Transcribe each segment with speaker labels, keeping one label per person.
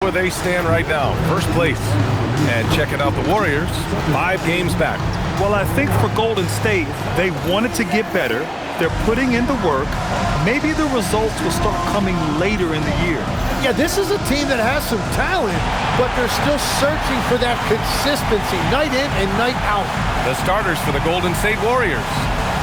Speaker 1: where they stand right now, first place. And checking out the Warriors, 5 games back.
Speaker 2: Well, I think for Golden State, they wanted to get better. They're putting in the work. Maybe the results will start coming later in the year.
Speaker 3: Yeah, this is a team that has some talent, but they're still searching for that consistency night in and night out.
Speaker 1: The starters for the Golden State Warriors.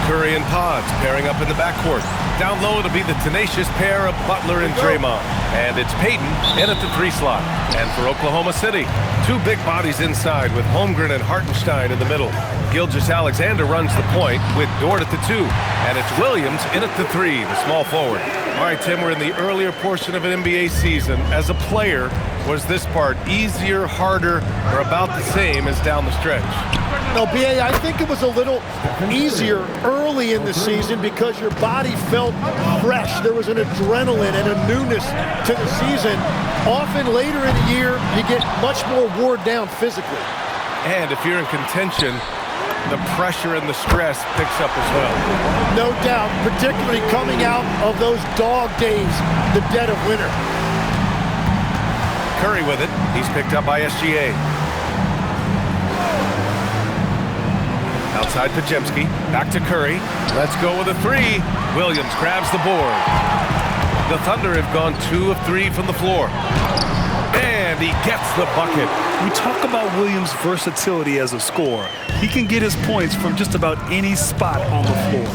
Speaker 1: Curry and Pods pairing up in the backcourt. Down low, it'll be the tenacious pair of Butler and Draymond. And it's Payton in at the 3 slot. And for Oklahoma City, 2 big bodies inside with Holmgren and Hartenstein in the middle. Gilgeous-Alexander runs the point with Dort at the 2. And it's Williams in at the 3, the small forward. All right, Tim, we're in the earlier portion of an NBA season. As a player, was this part easier, harder, or about the same as down the stretch?
Speaker 3: No, B.A., I think it was a little easier early in the season because your body felt fresh. There was an adrenaline and a newness to the season. Often later in the year, you get much more wore down physically.
Speaker 1: And if you're in contention, the pressure and the stress picks up as well.
Speaker 3: No doubt, particularly coming out of those dog days, the dead of winter.
Speaker 1: Curry with it. He's picked up by SGA. Outside Podziemski. Back to Curry. Let's go with a 3. Williams grabs the board. The Thunder have gone 2 of 3 from the floor. And he gets the bucket.
Speaker 2: We talk about Williams' versatility as a scorer. He can get his points from just about any spot on the floor.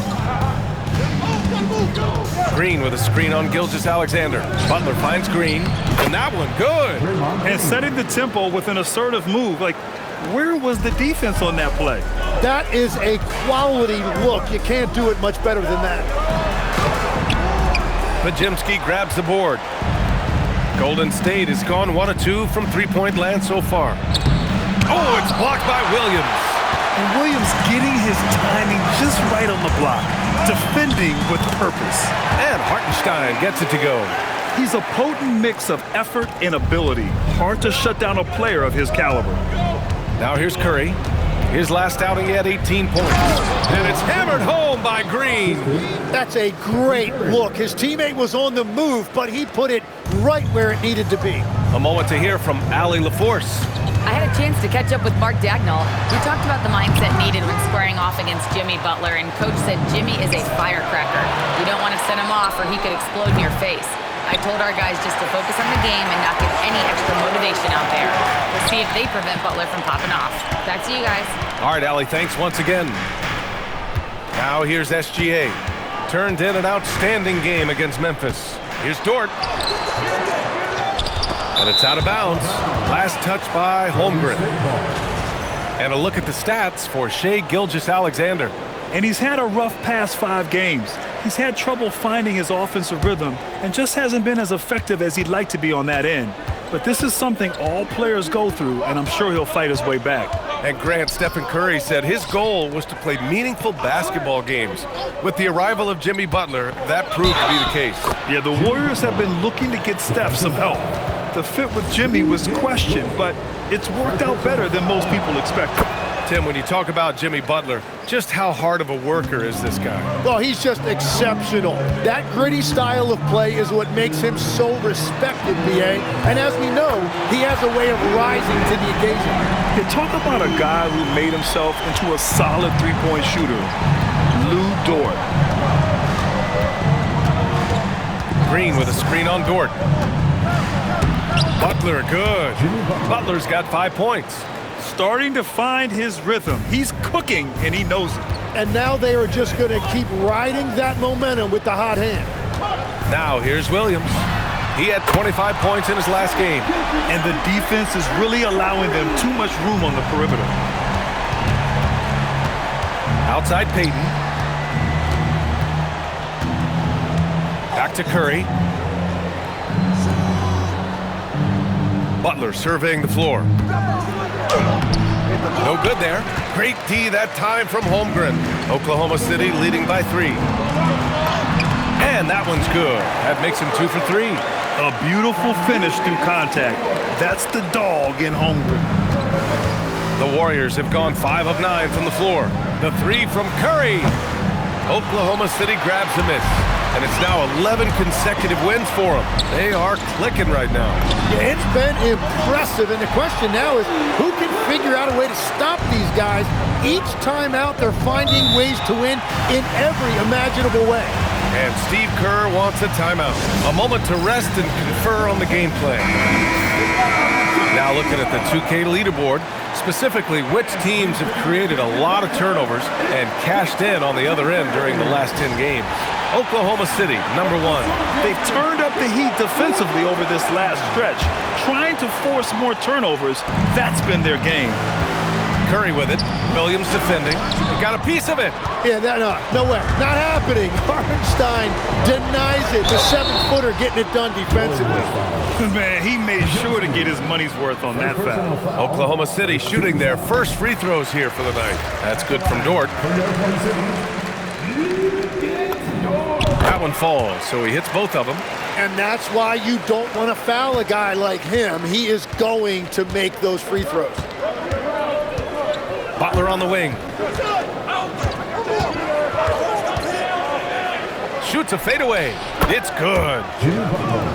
Speaker 1: Green with a screen on Gilgeous-Alexander. Butler finds Green, and that one good.
Speaker 2: And setting the tempo with an assertive move. Like, where was the defense on that play?
Speaker 3: That is a quality look. You can't do it much better than that.
Speaker 1: Podziemski grabs the board. Golden State has gone 1 of 2 from 3-point land so far. Oh, it's blocked by Williams.
Speaker 2: And Williams getting his timing just right on the block. Defending with purpose.
Speaker 1: And Hartenstein gets it to go.
Speaker 2: He's a potent mix of effort and ability. Hard to shut down a player of his caliber.
Speaker 1: Now here's Curry. His last outing, he had 18 points. And it's hammered home by Green.
Speaker 3: That's a great look. His teammate was on the move, but he put it right where it needed to be.
Speaker 1: A moment to hear from Allie LaForce.
Speaker 4: I had a chance to catch up with Mark Dagnall. We talked about the mindset needed when squaring off against Jimmy Butler, and Coach said Jimmy is a firecracker. You don't want to set him off or he could explode in your face. I told our guys just to focus on the game and not give any extra motivation out there. We'll see if they prevent Butler from popping off. Back to you guys.
Speaker 1: All right, Allie, thanks once again. Now here's SGA. Turned in an outstanding game against Memphis. Here's Dort. And it's out of bounds. Last touch by Holmgren. And a look at the stats for Shai Gilgeous-Alexander.
Speaker 2: And he's had a rough past 5 games. He's had trouble finding his offensive rhythm and just hasn't been as effective as he'd like to be on that end. But this is something all players go through, and I'm sure he'll fight his way back.
Speaker 1: And Grant, Stephen Curry said his goal was to play meaningful basketball games. With the arrival of Jimmy Butler, that proved to be the case.
Speaker 2: Yeah, the Warriors have been looking to get Steph some help. The fit with Jimmy was questioned, but it's worked out better than most people expected.
Speaker 1: Tim, when you talk about Jimmy Butler, just how hard of a worker is this guy?
Speaker 3: Well, he's just exceptional. That gritty style of play is what makes him so respected, B.A. And as we know, he has a way of rising to the occasion.
Speaker 2: You talk about a guy who made himself into a solid three-point shooter. Lou Dort.
Speaker 1: Green with a screen on Dort. Butler, good. Butler's got 5 points.
Speaker 2: Starting to find his rhythm. He's cooking, and he knows it.
Speaker 3: And now they are just going to keep riding that momentum with the hot hand.
Speaker 1: Now here's Williams. He had 25 points in his last game.
Speaker 2: And the defense is really allowing them too much room on the perimeter.
Speaker 1: Outside Payton. Back to Curry. Butler surveying the floor. No good there. Great D that time from Holmgren. Oklahoma City leading by 3. And that one's good. That makes him 2 for 3.
Speaker 2: A beautiful finish through contact. That's the dog in Holmgren.
Speaker 1: The Warriors have gone 5 of 9 from the floor. The 3 from Curry. Oklahoma City grabs the miss. and it's now 11 consecutive wins for them. They are clicking right now.
Speaker 3: Yeah, it's been impressive, and the question now is who can figure out a way to stop these guys? Each time out, they're finding ways to win in every imaginable way.
Speaker 1: And Steve Kerr wants a timeout. A moment to rest and confer on the game plan. Now looking at the 2K leaderboard, specifically which teams have created a lot of turnovers and cashed in on the other end during the last 10 games. Oklahoma City, number 1.
Speaker 2: They've turned up the heat defensively over this last stretch, trying to force more turnovers. That's been their game.
Speaker 1: Curry with it. Williams defending. He got a piece of it.
Speaker 3: Yeah, no way. Not happening. Hartenstein denies it. The 7-footer getting it done defensively.
Speaker 2: Man, he made sure to get his money's worth on that foul.
Speaker 1: Oklahoma City shooting their first free throws here for the night. That's good from Dort. That one falls, so he hits both of them.
Speaker 3: And that's why you don't want to foul a guy like him. He is going to make those free throws.
Speaker 1: Butler on the wing. Shoots a fadeaway. It's good.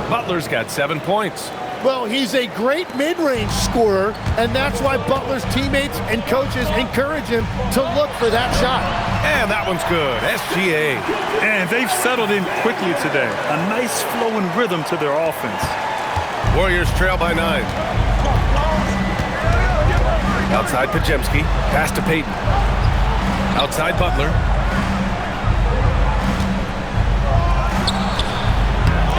Speaker 1: Butler's got 7 points.
Speaker 3: Well, he's a great mid-range scorer, and that's why Butler's teammates and coaches encourage him to look for that shot.
Speaker 1: And that one's good. SGA.
Speaker 2: And they've settled in quickly today. A nice flowing rhythm to their offense.
Speaker 1: Warriors trail by 9. Outside Pajemski. Pass to Payton. Outside Butler.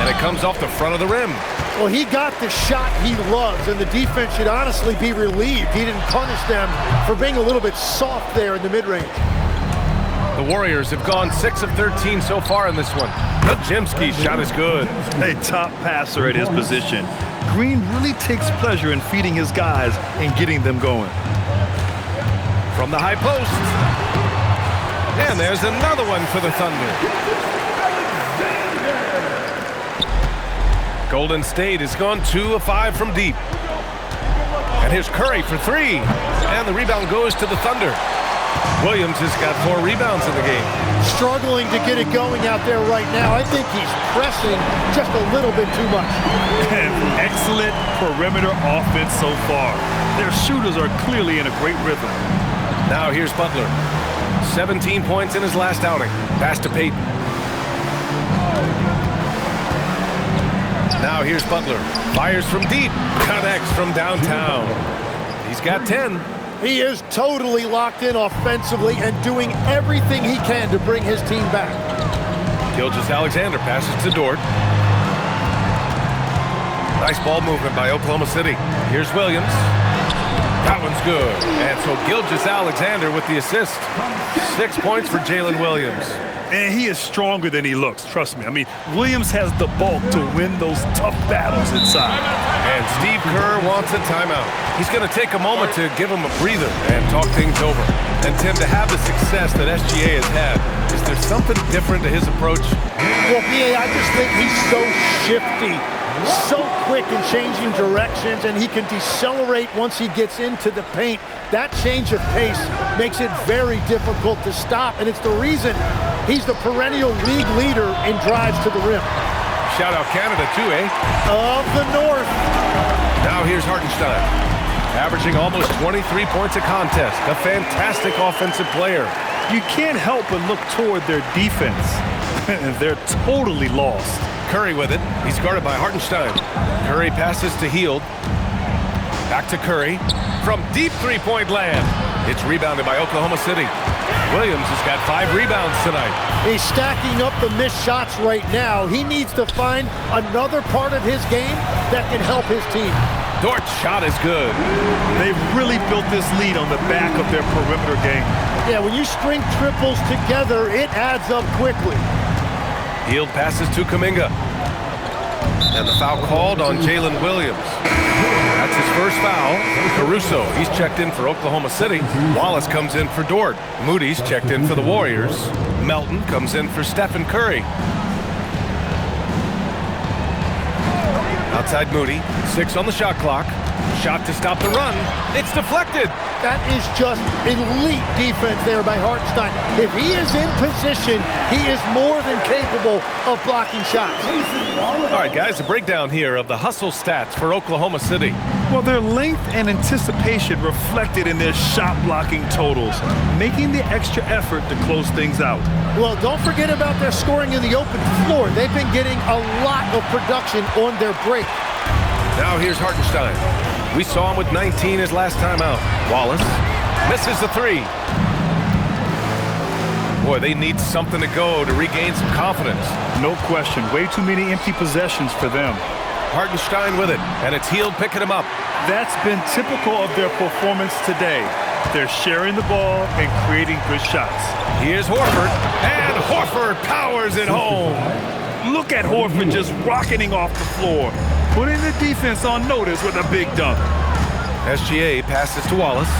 Speaker 1: And it comes off the front of the rim.
Speaker 3: Well, he got the shot he loves, and the defense should honestly be relieved. He didn't punish them for being a little bit soft there in the mid-range.
Speaker 1: The Warriors have gone 6 of 13 so far in this one. Pajemski's shot is good.
Speaker 2: A top passer at his position. Green really takes pleasure in feeding his guys and getting them going.
Speaker 1: From the high post. And there's another one for the Thunder. Golden State has gone 2 of 5 from deep. And here's Curry for 3. And the rebound goes to the Thunder. Williams has got 4 rebounds in the game.
Speaker 3: Struggling to get it going out there right now. I think he's pressing just a little bit too much.
Speaker 2: And excellent perimeter offense so far. Their shooters are clearly in a great rhythm.
Speaker 1: Now here's Butler. 17 points in his last outing. Pass to Payton. Now here's Butler. Fires from deep. Connects from downtown. He's got 10.
Speaker 3: He is totally locked in offensively and doing everything he can to bring his team back.
Speaker 1: Gilgeous-Alexander passes to Dort. Nice ball movement by Oklahoma City. Here's Williams. That one's good. And so Gilgeous-Alexander with the assist. 6 points for Jalen Williams.
Speaker 2: And he is stronger than he looks, trust me. I mean, Williams has the bulk to win those tough battles inside.
Speaker 1: And Steve Kerr wants a timeout. He's going to take a moment to give him a breather and talk things over. And Tim, to have the success that SGA has had, is there something different to his approach?
Speaker 3: Well, BA, I just think he's so shifty, so quick in changing directions, and he can decelerate once he gets into the paint. That change of pace makes it very difficult to stop, and it's the reason he's the perennial league leader in drives to the rim.
Speaker 1: Shout out Canada too, eh?
Speaker 3: Of the North.
Speaker 1: Now here's Hartenstein, averaging almost 23 points a contest. A fantastic offensive player.
Speaker 2: You can't help but look toward their defense. They're totally lost.
Speaker 1: Curry with it. He's guarded by Hartenstein. Curry passes to Hield. Back to Curry. From deep three-point land. It's rebounded by Oklahoma City. Williams has got 5 rebounds tonight.
Speaker 3: He's stacking up the missed shots right now. He needs to find another part of his game that can help his team.
Speaker 1: Dort's shot is good.
Speaker 2: They've really built this lead on the back of their perimeter game.
Speaker 3: Yeah, when you string triples together, it adds up quickly.
Speaker 1: Hield passes to Kuminga. And the foul called on Jalen Williams. That's his first foul. Caruso, he's checked in for Oklahoma City. Wallace comes in for Dort. Moody's checked in for the Warriors. Melton comes in for Stephen Curry. Outside Moody, 6 on the shot clock. Shot to stop the run. It's deflected.
Speaker 3: That is just elite defense there by Hartenstein. If he is in position, he is more than capable of blocking shots.
Speaker 1: All right, guys, a breakdown here of the hustle stats for Oklahoma City.
Speaker 2: Well, their length and anticipation reflected in their shot blocking totals, making the extra effort to close things out.
Speaker 3: Well, don't forget about their scoring in the open floor. They've been getting a lot of production on their break.
Speaker 1: Now here's Hartenstein. We saw him with 19 his last time out. Wallace misses the three. Boy, they need something to go to regain some confidence.
Speaker 2: No question. Way too many empty possessions for them.
Speaker 1: Hartenstein with it, and it's Hield picking him up.
Speaker 2: That's been typical of their performance today. They're sharing the ball and creating good shots.
Speaker 1: Here's Horford, and Horford powers it home.
Speaker 2: Look at Horford just rocketing off the floor, putting the defense on notice with a big dunk.
Speaker 1: SGA passes to Wallace.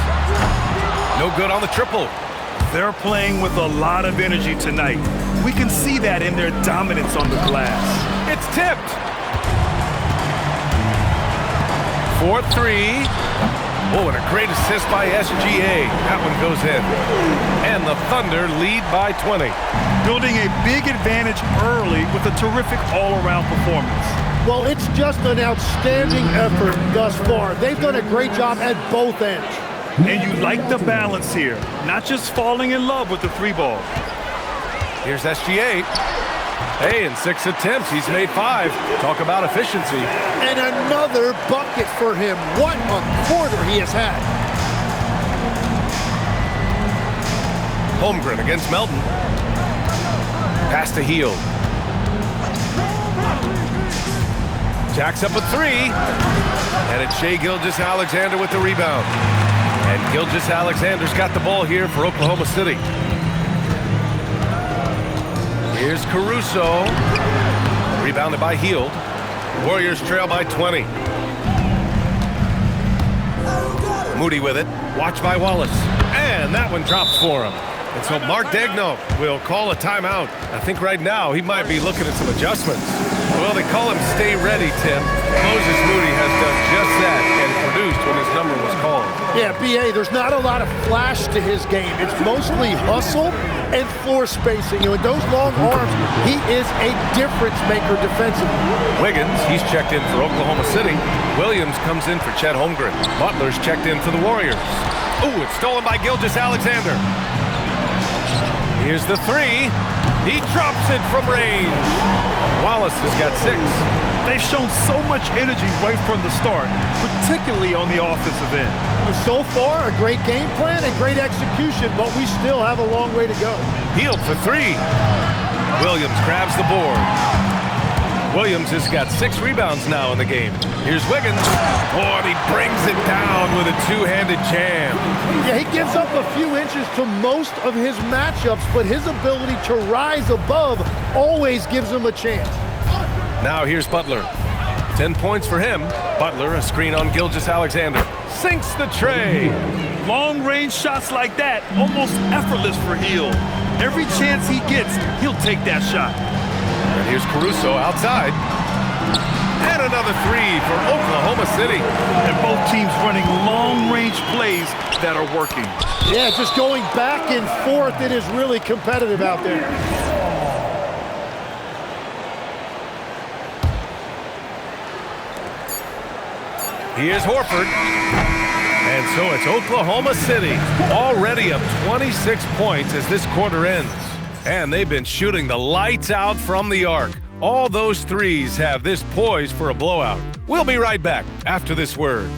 Speaker 1: No good on the triple.
Speaker 2: They're playing with a lot of energy tonight. We can see that in their dominance on the glass.
Speaker 1: It's tipped. 4-3. Oh, and a great assist by SGA. That one goes in. And the Thunder lead by 20.
Speaker 2: Building a big advantage early with a terrific all-around performance.
Speaker 3: Well, it's just an outstanding effort thus far. They've done a great job at both ends.
Speaker 2: And you like the balance here, not just falling in love with the three ball.
Speaker 1: Here's SGA. Hey, in 6 attempts, he's made 5. Talk about efficiency.
Speaker 3: And another bucket for him. What a quarter he has had.
Speaker 1: Holmgren against Melton. Pass to Hield. Jacks up a 3. And it's Shai Gilgeous-Alexander with the rebound. And Gilgeous-Alexander's got the ball here for Oklahoma City. Here's Caruso. Rebounded by Hield. Warriors trail by 20. Moody with it. Watched by Wallace. And that one drops for him. And so Mark Daigneault will call a timeout. I think right now he might be looking at some adjustments. Well, they call him stay ready, Tim. Moses Moody has done just that and produced when his number was called.
Speaker 3: Yeah, B.A., there's not a lot of flash to his game. It's mostly hustle and floor spacing. And with those long arms, he is a difference maker defensively.
Speaker 1: Wiggins, he's checked in for Oklahoma City. Williams comes in for Chet Holmgren. Butler's checked in for the Warriors. Ooh, it's stolen by Gilgeous-Alexander. Here's the 3. He drops it from range. Wallace has got 6.
Speaker 2: They've shown so much energy right from the start, particularly on the offensive end.
Speaker 3: So far, a great game plan and great execution, but we still have a long way to go.
Speaker 1: Hield for 3. Williams grabs the board. Williams has got 6 rebounds now in the game. Here's Wiggins. Oh, and he brings it down with a two-handed jam.
Speaker 3: Yeah, he gives up a few inches to most of his matchups, but his ability to rise above always gives him a chance.
Speaker 1: Now here's Butler. 10 points for him. Butler, a screen on Gilgeous-Alexander. Sinks the tray.
Speaker 2: Long-range shots like that, almost effortless for Hield. Every chance he gets, he'll take that shot.
Speaker 1: And here's Caruso outside. And another 3 for Oklahoma City.
Speaker 2: And both teams running long-range plays that are working.
Speaker 3: Yeah, just going back and forth. It is really competitive out there.
Speaker 1: Here's Horford. And so it's Oklahoma City already up 26 points as this quarter ends. And they've been shooting the lights out from the arc. All those threes have this poised for a blowout. We'll be right back after this word.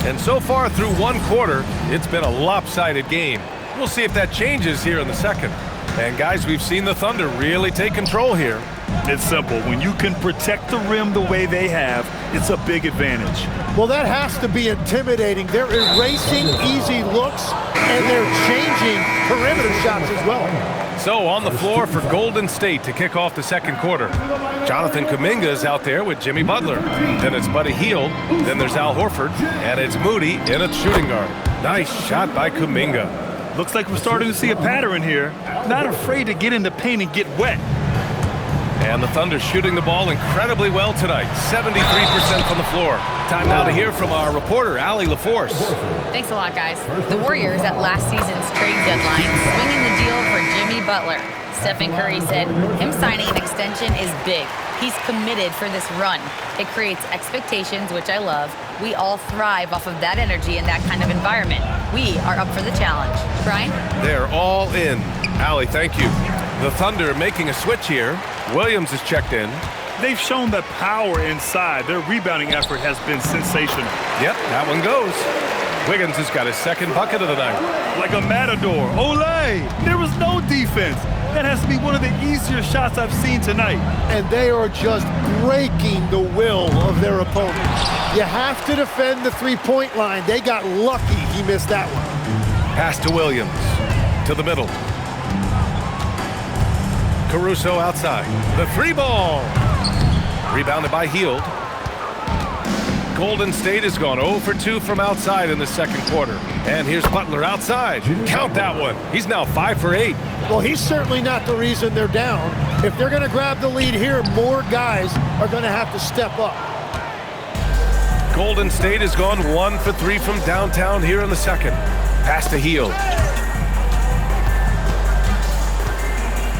Speaker 1: And so far through one quarter, it's been a lopsided game. We'll see if that changes here in the second. And guys, we've seen the Thunder really take control here.
Speaker 2: It's simple. When you can protect the rim the way they have, it's a big advantage.
Speaker 3: Well, that has to be intimidating. They're erasing easy looks, and they're changing perimeter shots as well.
Speaker 1: So on the floor for Golden State to kick off the second quarter. Jonathan Kuminga is out there with Jimmy Butler. Then it's Buddy Hield. Then there's Al Horford. And it's Moody in at shooting guard. Nice shot by Kuminga.
Speaker 2: Looks like we're starting to see a pattern here. Not afraid to get in the paint and get wet.
Speaker 1: And the Thunder shooting the ball incredibly well tonight. 73% from the floor. Time now to hear from our reporter, Allie LaForce.
Speaker 4: Thanks a lot, guys. The Warriors at last season's trade deadline swinging the deal for Jimmy Butler. Stephen Curry said him signing an extension is big. He's committed for this run. It creates expectations, which I love. We all thrive off of that energy in that kind of environment. We are up for the challenge. Brian?
Speaker 1: They're all in. Allie, thank you. The Thunder making a switch here. Williams is checked in.
Speaker 2: They've shown the power inside. Their rebounding effort has been sensational.
Speaker 1: Yep, that one goes. Wiggins has got his second bucket of the night.
Speaker 2: Like a matador. Olé! There was no defense. That has to be one of the easier shots I've seen tonight.
Speaker 3: And they are just breaking the will of their opponent. You have to defend the three-point line. They got lucky he missed that one.
Speaker 1: Pass to Williams. To the middle. Caruso outside. The three ball. Rebounded by Hield. Golden State has gone 0 for 2 from outside in the second quarter. And here's Butler outside. Count that one. He's now 5 for 8.
Speaker 3: Well, he's certainly not the reason they're down. If they're going to grab the lead here, more guys are going to have to step up.
Speaker 1: Golden State has gone 1 for 3 from downtown here in the second. Pass to Hield.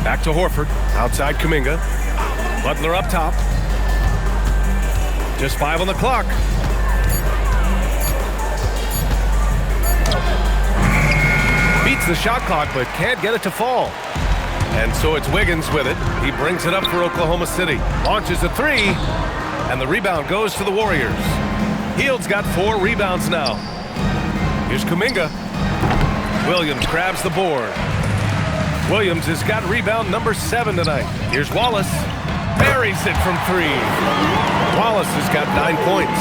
Speaker 1: Back to Horford. Outside Kuminga. Butler up top. Just 5 on the clock. Beats the shot clock, but can't get it to fall. And so it's Wiggins with it. He brings it up for Oklahoma City. Launches a three, and the rebound goes to the Warriors. Hield's got 4 rebounds now. Here's Kuminga. Williams grabs the board. Williams has got rebound number 7 tonight. Here's Wallace. Buries it from 3. Wallace has got 9 points.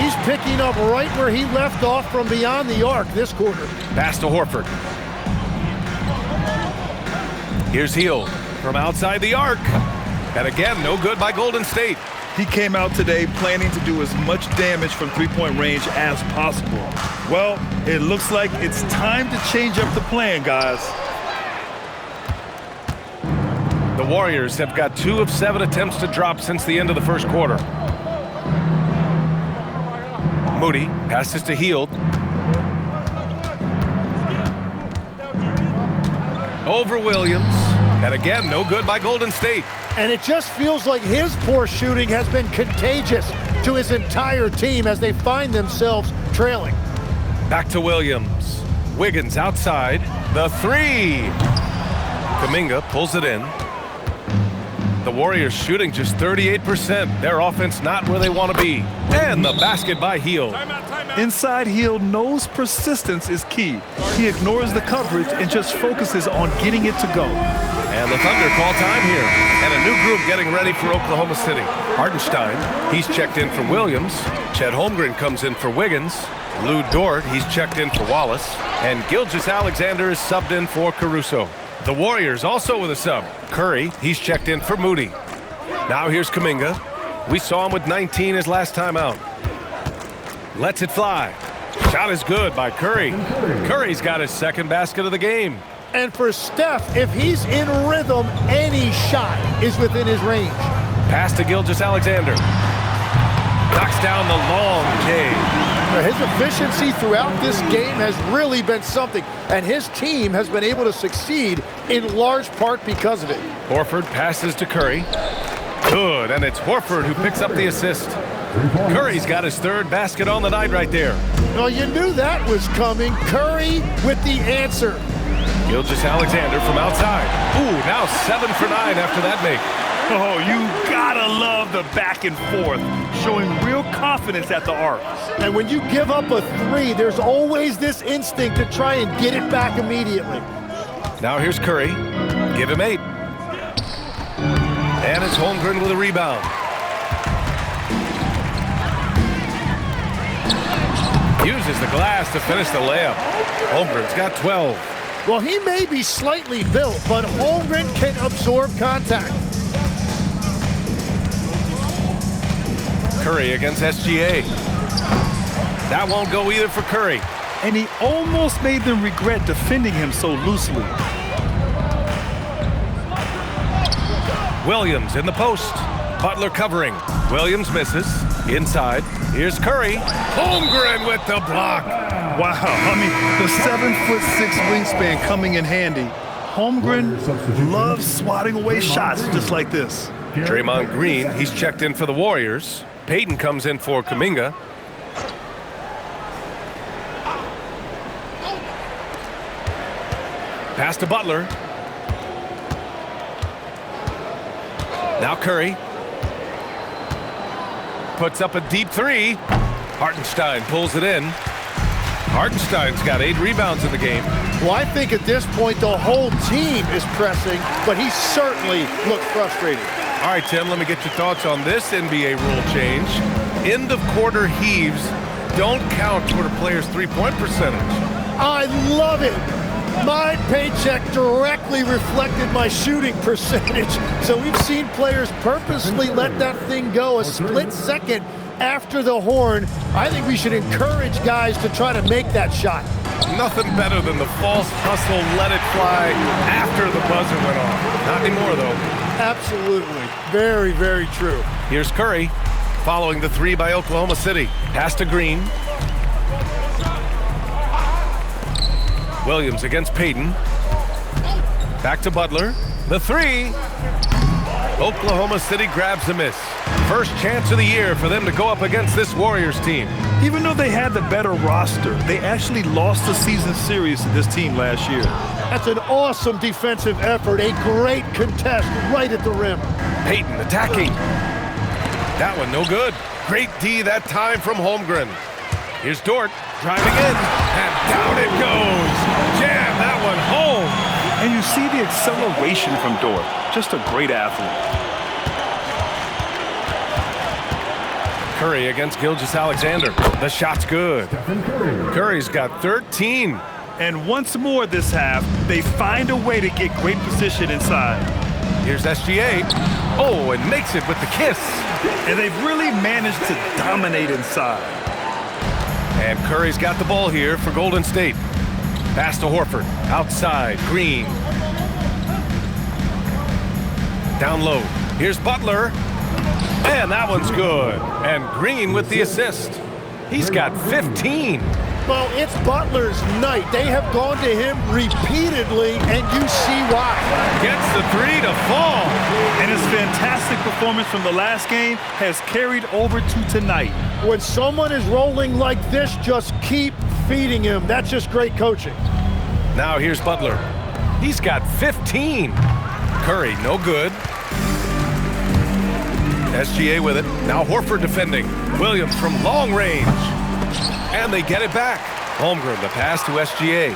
Speaker 3: He's picking up right where he left off from beyond the arc this quarter.
Speaker 1: Pass to Horford. Here's Hield from outside the arc. And again, no good by Golden State.
Speaker 2: He came out today planning to do as much damage from three-point range as possible. Well, it looks like it's time to change up the plan, guys.
Speaker 1: The Warriors have got 2 of 7 attempts to drop since the end of the first quarter. Moody passes to Hield. Over Williams. And again, no good by Golden State.
Speaker 3: And it just feels like his poor shooting has been contagious to his entire team as they find themselves trailing.
Speaker 1: Back to Williams. Wiggins outside. The 3. Kuminga pulls it in. The Warriors shooting just 38%. Their offense not where they want to be. And the basket by Hield.
Speaker 2: Inside Hield knows persistence is key. He ignores the coverage and just focuses on getting it to go.
Speaker 1: And the Thunder call time here. And a new group getting ready for Oklahoma City. Hartenstein, he's checked in for Williams. Chet Holmgren comes in for Wiggins. Lou Dort, he's checked in for Wallace. And Gilgeous-Alexander is subbed in for Caruso. The Warriors also with a sub. Curry, he's checked in for Moody. Now here's Kuminga. We saw him with 19 his last time out. Lets it fly. Shot is good by Curry. Curry's got his second basket of the game.
Speaker 3: And for Steph, if he's in rhythm, any shot is within his range.
Speaker 1: Pass to Gilgeous-Alexander. Knocks down the long J.
Speaker 3: His efficiency throughout this game has really been something, and his team has been able to succeed in large part because of it.
Speaker 1: Horford passes to Curry. Good, and it's Horford who picks up the assist. Curry's got his 3rd basket on the night right there.
Speaker 3: Well, you knew that was coming. Curry with the answer.
Speaker 1: Gilgeous-Alexander from outside. Ooh, now 7 for 9 after that make.
Speaker 2: Oh, you gotta love the back and forth, showing real confidence at the arc.
Speaker 3: And when you give up a 3, there's always this instinct to try and get it back immediately.
Speaker 1: Now here's Curry. Give him 8. And it's Holmgren with a rebound. Uses the glass to finish the layup. Holmgren's got 12.
Speaker 3: Well, he may be slightly built, but Holmgren can absorb contact.
Speaker 1: Curry against SGA. That won't go either for Curry.
Speaker 2: And he almost made them regret defending him so loosely.
Speaker 1: Williams in the post. Butler covering. Williams misses. Inside. Here's Curry. Holmgren with the block.
Speaker 2: Wow, I mean, the 7'6" wingspan coming in handy. Holmgren loves swatting away shots just like this.
Speaker 1: Draymond Green, he's checked in for the Warriors. Payton comes in for Kuminga. Pass to Butler. Now Curry. Puts up a deep three. Hartenstein pulls it in. Hartenstein's got 8 rebounds in the game.
Speaker 3: Well, I think at this point the whole team is pressing, but he certainly looked frustrated.
Speaker 1: All right, Tim, let me get your thoughts on this NBA rule change. End of quarter heaves don't count toward a player's three-point percentage.
Speaker 3: I love it. My paycheck directly reflected my shooting percentage. So we've seen players purposely let that thing go a split second after the horn. I think we should encourage guys to try to make that shot.
Speaker 1: Nothing better than the false hustle, let it fly after the buzzer went off. Not anymore, though.
Speaker 3: Absolutely. Very, very true.
Speaker 1: Here's Curry following the 3 by Oklahoma City. Pass to Green. Williams against Payton. Back to Butler. The 3. Oklahoma City grabs a miss. First chance of the year for them to go up against this Warriors team.
Speaker 2: Even though they had the better roster, they actually lost the season series to this team last year.
Speaker 3: That's an awesome defensive effort. A great contest right at the rim.
Speaker 1: Payton attacking. That one no good. Great D that time from Holmgren. Here's Dort driving in, and down it goes. Jam that one home.
Speaker 2: And you see the acceleration from Dort. Just a great athlete.
Speaker 1: Curry against Gilgeous-Alexander. The shot's good. Curry's got 13.
Speaker 2: And once more this half, they find a way to get great position inside.
Speaker 1: Here's SGA. Oh, and makes it with the kiss.
Speaker 2: And they've really managed to dominate inside.
Speaker 1: And Curry's got the ball here for Golden State. Pass to Horford. Outside, Green. Down low. Here's Butler. And that one's good. And Green with the assist. He's got 15.
Speaker 3: Well, it's Butler's night. They have gone to him repeatedly, and you see why.
Speaker 1: Gets the 3 to fall.
Speaker 2: And his fantastic performance from the last game has carried over to tonight.
Speaker 3: When someone is rolling like this, just keep feeding him. That's just great coaching.
Speaker 1: Now here's Butler. He's got 15. Curry, no good. SGA with it. Now Horford defending. Williams from long range. And they get it back. Holmgren, the pass to SGA.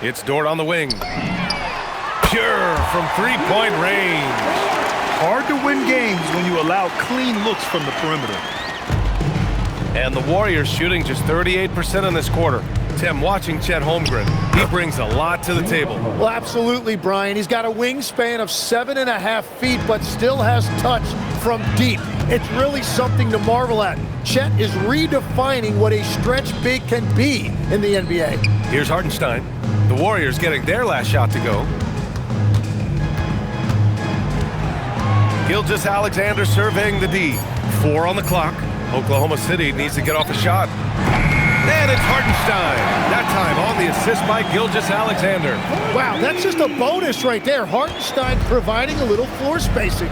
Speaker 1: It's Dort on the wing. Pure from three-point range.
Speaker 2: Hard to win games when you allow clean looks from the perimeter.
Speaker 1: And the Warriors shooting just 38% in this quarter. Tim, watching Chet Holmgren, he brings a lot to the table.
Speaker 3: Well, absolutely, Brian. He's got a wingspan of 7.5 feet, but still has touch from deep. It's really something to marvel at. Chet is redefining what a stretch big can be in the NBA.
Speaker 1: Here's Hartenstein. The Warriors getting their last shot to go. Gilgeous-Alexander surveying the D. 4 on the clock. Oklahoma City needs to get off a shot. And it's Hartenstein. That time on the assist by Gilgeous-Alexander.
Speaker 3: Wow, that's just a bonus right there. Hartenstein providing a little floor spacing.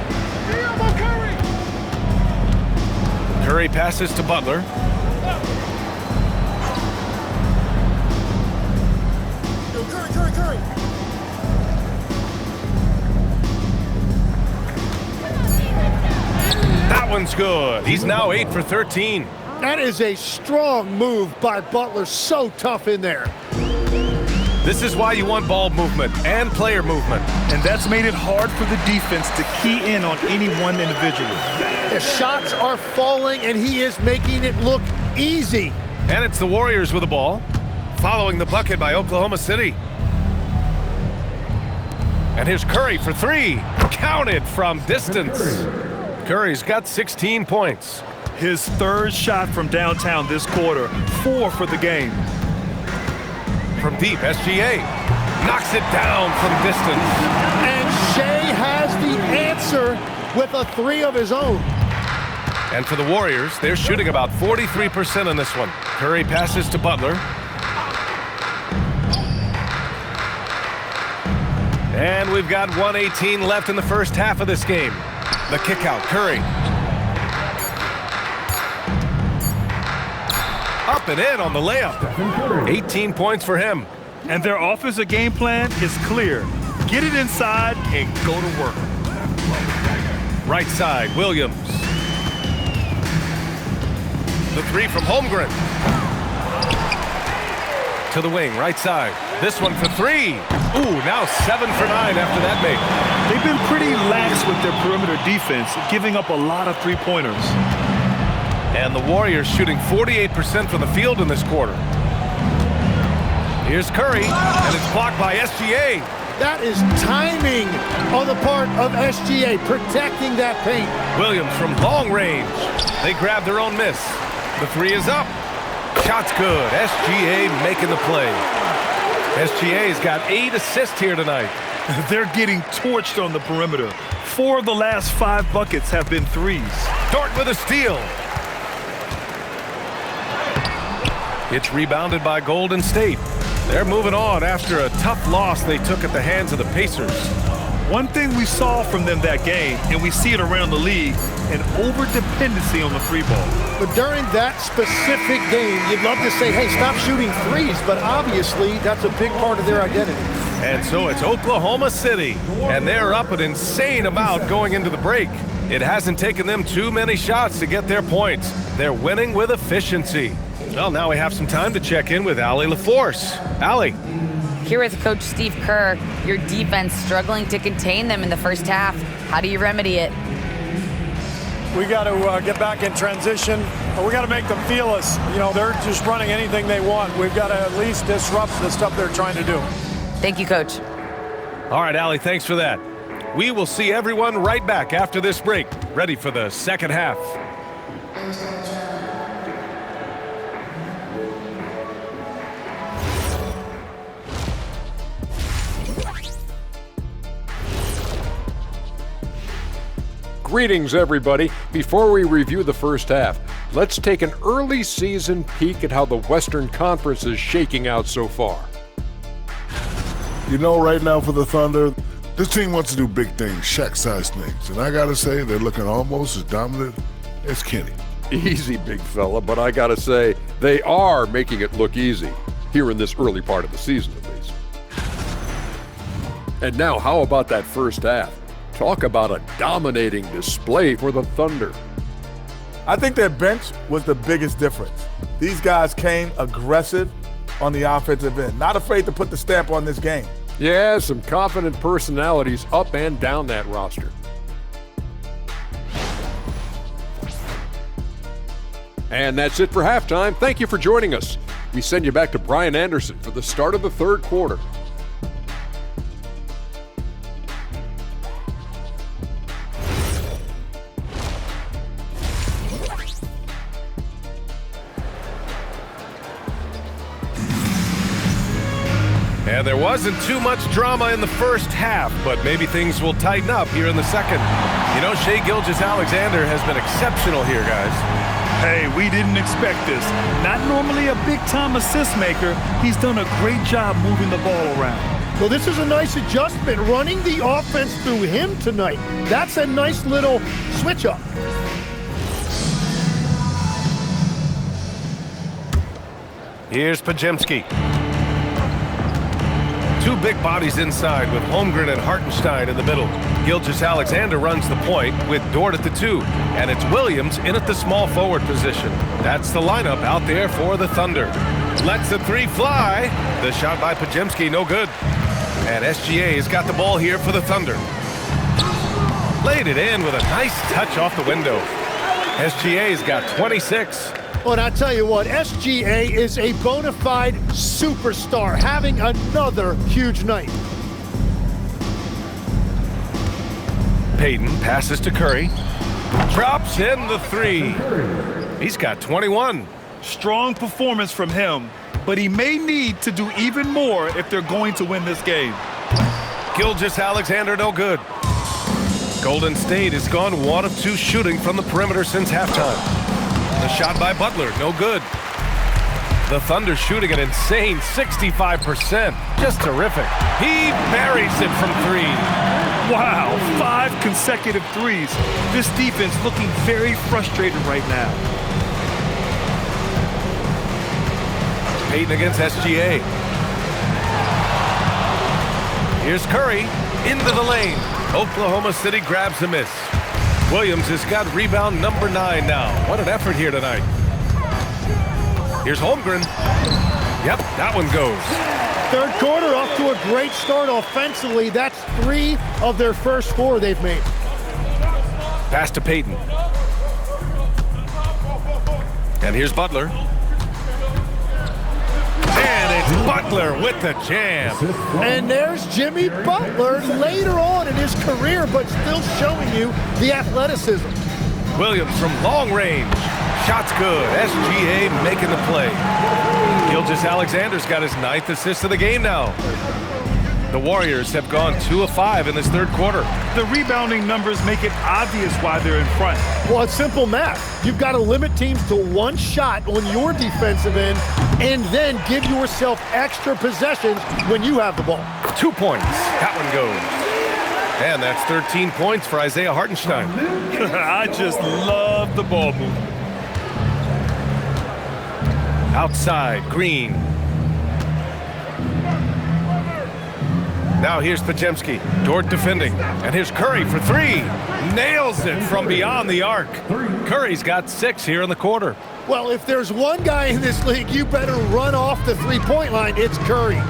Speaker 1: Curry passes to Butler.
Speaker 3: Curry.
Speaker 1: That one's good. He's now 8 for 13.
Speaker 3: That is a strong move by Butler. So tough in there.
Speaker 1: This is why you want ball movement and player movement.
Speaker 2: And that's made it hard for the defense to key in on any one individual.
Speaker 3: The shots are falling, and he is making it look easy.
Speaker 1: And it's the Warriors with the ball. following the bucket by Oklahoma City. And here's Curry for three. Counted from distance. Curry's got 16 points.
Speaker 2: His third shot from downtown this quarter, 4 for the game.
Speaker 1: From deep, SGA knocks it down from distance.
Speaker 3: And Shea has the answer with a 3 of his own.
Speaker 1: And for the Warriors, they're shooting about 43% on this one. Curry passes to Butler. And we've got 1:18 left in the first half of this game. The kick out, Curry. Up and in on the layup. 18 points for him.
Speaker 2: And their offensive game plan is clear. Get it inside and go to work.
Speaker 1: Right side, Williams. The three from Holmgren. To the wing, right side. This one for three. Ooh, now 7 for 9 after that make.
Speaker 2: They've been pretty lax with their perimeter defense, giving up a lot of three-pointers.
Speaker 1: And the Warriors shooting 48% from the field in this quarter. Here's Curry, and it's blocked by SGA.
Speaker 3: That is timing on the part of SGA, protecting that paint.
Speaker 1: Williams from long range. They grab their own miss. The three is up. Shot's good. SGA making the play. SGA's got 8 assists here tonight.
Speaker 2: They're getting torched on the perimeter. 4 of the last 5 buckets have been threes.
Speaker 1: Dort with a steal. It's rebounded by Golden State. They're moving on after a tough loss they took at the hands of the Pacers.
Speaker 2: One thing we saw from them that game, and we see it around the league, an over-dependency on the free ball.
Speaker 3: But during that specific game, you'd love to say, hey, stop shooting threes, but obviously that's a big part of their identity.
Speaker 1: And so it's Oklahoma City, and they're up an insane amount going into the break. It hasn't taken them too many shots to get their points. They're winning with efficiency. Well, now we have some time to check in with Allie LaForce. Allie.
Speaker 4: Here with Coach Steve Kerr, your defense struggling to contain them in the first half. How do you remedy it?
Speaker 5: We got to get back in transition. We got to make them feel us. You know, they're just running anything they want. We've got to at least disrupt the stuff they're trying to do.
Speaker 4: Thank you, Coach.
Speaker 1: All right, Allie, thanks for that. We will see everyone right back after this break, ready for the second half.
Speaker 6: Greetings, everybody. Before we review the first half, let's take an early season peek at how the Western Conference is shaking out so far.
Speaker 7: You know, right now for the Thunder, this team wants to do big things, Shaq-sized things. And I got to say, they're looking almost as dominant as Kenny.
Speaker 6: Easy, big fella, but I got to say, they are making it look easy, here in this early part of the season at least. And now, how about that first half? Talk about a dominating display for the Thunder.
Speaker 8: I think their bench was the biggest difference. These guys came aggressive on the offensive end, not afraid to put the stamp on this game.
Speaker 6: Yeah, some confident personalities up and down that roster. And that's it for halftime. Thank you for joining us. We send you back to Brian Anderson for the start of the third quarter.
Speaker 1: And there wasn't too much drama in the first half, but maybe things will tighten up here in the second. You know, Shai Gilgeous-Alexander has been exceptional here, guys.
Speaker 2: Hey, we didn't expect this. Not normally a big-time assist maker, he's done a great job moving the ball around.
Speaker 3: Well, this is a nice adjustment, running the offense through him tonight. That's a nice little switch up.
Speaker 1: Here's Podziemski. Two big bodies inside with Holmgren and Hartenstein in the middle. Gilgeous-Alexander runs the point with Dort at the 2. And it's Williams in at the small forward position. That's the lineup out there for the Thunder. Lets the three fly. The shot by Podziemski, no good. And SGA has got the ball here for the Thunder. Laid it in with a nice touch off the window. SGA's got 26.
Speaker 3: Well, and I tell you what, SGA is a bona fide superstar, having another huge night.
Speaker 1: Payton passes to Curry. Drops in the three. He's got 21.
Speaker 2: Strong performance from him, but he may need to do even more if they're going to win this game.
Speaker 1: Gilgeous-Alexander, no good. Golden State has gone 1 of 2 shooting from the perimeter since halftime. The shot by Butler, no good. The Thunder shooting an insane 65%. Just terrific. He buries it from 3.
Speaker 2: Wow, 5 consecutive threes. This defense looking very frustrated right now.
Speaker 1: Payton against SGA. Here's Curry into the lane. Oklahoma City grabs a miss. Williams has got rebound number 9 now. What an effort here tonight. Here's Holmgren. Yep, that one goes.
Speaker 3: Third quarter off to a great start offensively. That's 3 of their first 4 they've made.
Speaker 1: Pass to Payton. And here's Butler. And it's Butler with the jam.
Speaker 3: And there's Jimmy Butler later on in his career, but still showing you the athleticism.
Speaker 1: Williams from long range. Shot's good. SGA making the play. Gilgeous-Alexander's got his 9th assist of the game now. The Warriors have gone 2 of 5 in this third quarter.
Speaker 2: The rebounding numbers make it obvious why they're in front.
Speaker 3: Well, it's simple math. You've got to limit teams to 1 shot on your defensive end and then give yourself extra possessions when you have the ball.
Speaker 1: 2 points. That one goes. And that's 13 points for Isaiah Hartenstein.
Speaker 2: I just love the ball movement.
Speaker 1: Outside, Green. Now here's Podziemski. Dort defending. And here's Curry for 3. Nails it from beyond the arc. Curry's got 6 here in the quarter.
Speaker 3: Well, if there's one guy in this league you better run off the three-point line, it's Curry.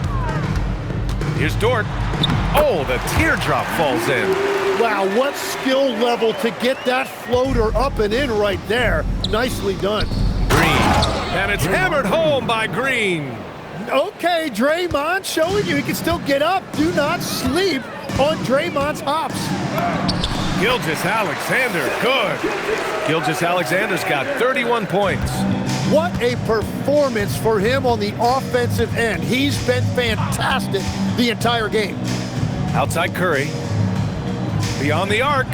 Speaker 1: Here's Dort. Oh, the teardrop falls in.
Speaker 3: Wow, what skill level to get that floater up and in right there. Nicely done.
Speaker 1: Green. And it's hammered home by Green.
Speaker 3: Okay, Draymond showing you he can still get up. Do not sleep on Draymond's hops.
Speaker 1: Gilgeous-Alexander, good. Gilgeous-Alexander's got 31 points.
Speaker 3: What a performance for him on the offensive end. He's been fantastic the entire game.
Speaker 1: Outside Curry. Beyond the arc.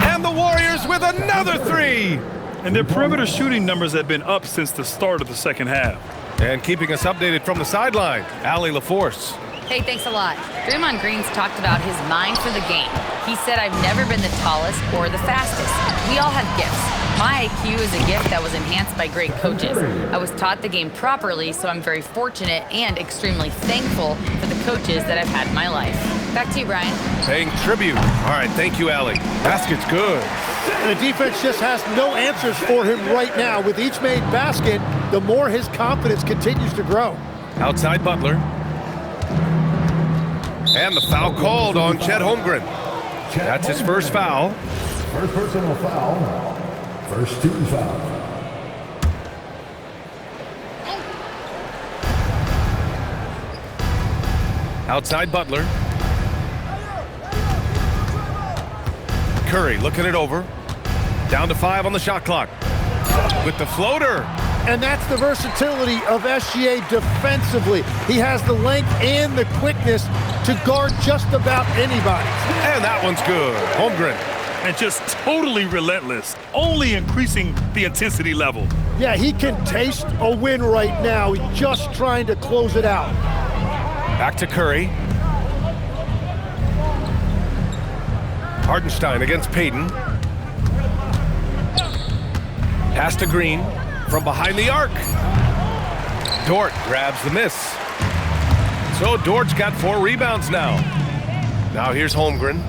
Speaker 1: And the Warriors with another 3.
Speaker 2: And their perimeter shooting numbers have been up since the start of the second half.
Speaker 1: And keeping us updated from the sideline, Allie LaForce.
Speaker 4: Hey, thanks a lot. Draymond Green's talked about his mind for the game. He said, I've never been the tallest or the fastest. We all have gifts. My IQ is a gift that was enhanced by great coaches. I was taught the game properly, so I'm very fortunate and extremely thankful for the coaches that I've had in my life. Back to you, Brian.
Speaker 1: Paying tribute. All right, thank you, Allie. Basket's good.
Speaker 3: And the defense just has no answers for him right now. With each made basket, the more his confidence continues to grow.
Speaker 1: Outside Butler. And the foul called on Chet Holmgren. That's his first foul.
Speaker 9: First personal foul. First team foul.
Speaker 1: Outside Butler. Curry looking it over. Down to 5 on the shot clock. With the floater.
Speaker 3: And that's the versatility of SGA defensively. He has the length and the quickness to guard just about anybody.
Speaker 1: And that one's good. Holmgren.
Speaker 2: And just totally relentless, only increasing the intensity level.
Speaker 3: Yeah, he can taste a win right now. He's just trying to close it out.
Speaker 1: Back to Curry. Hartenstein against Payton. Pass to Green from behind the arc. Dort grabs the miss. So Dort's got 4 rebounds now. Now here's Holmgren.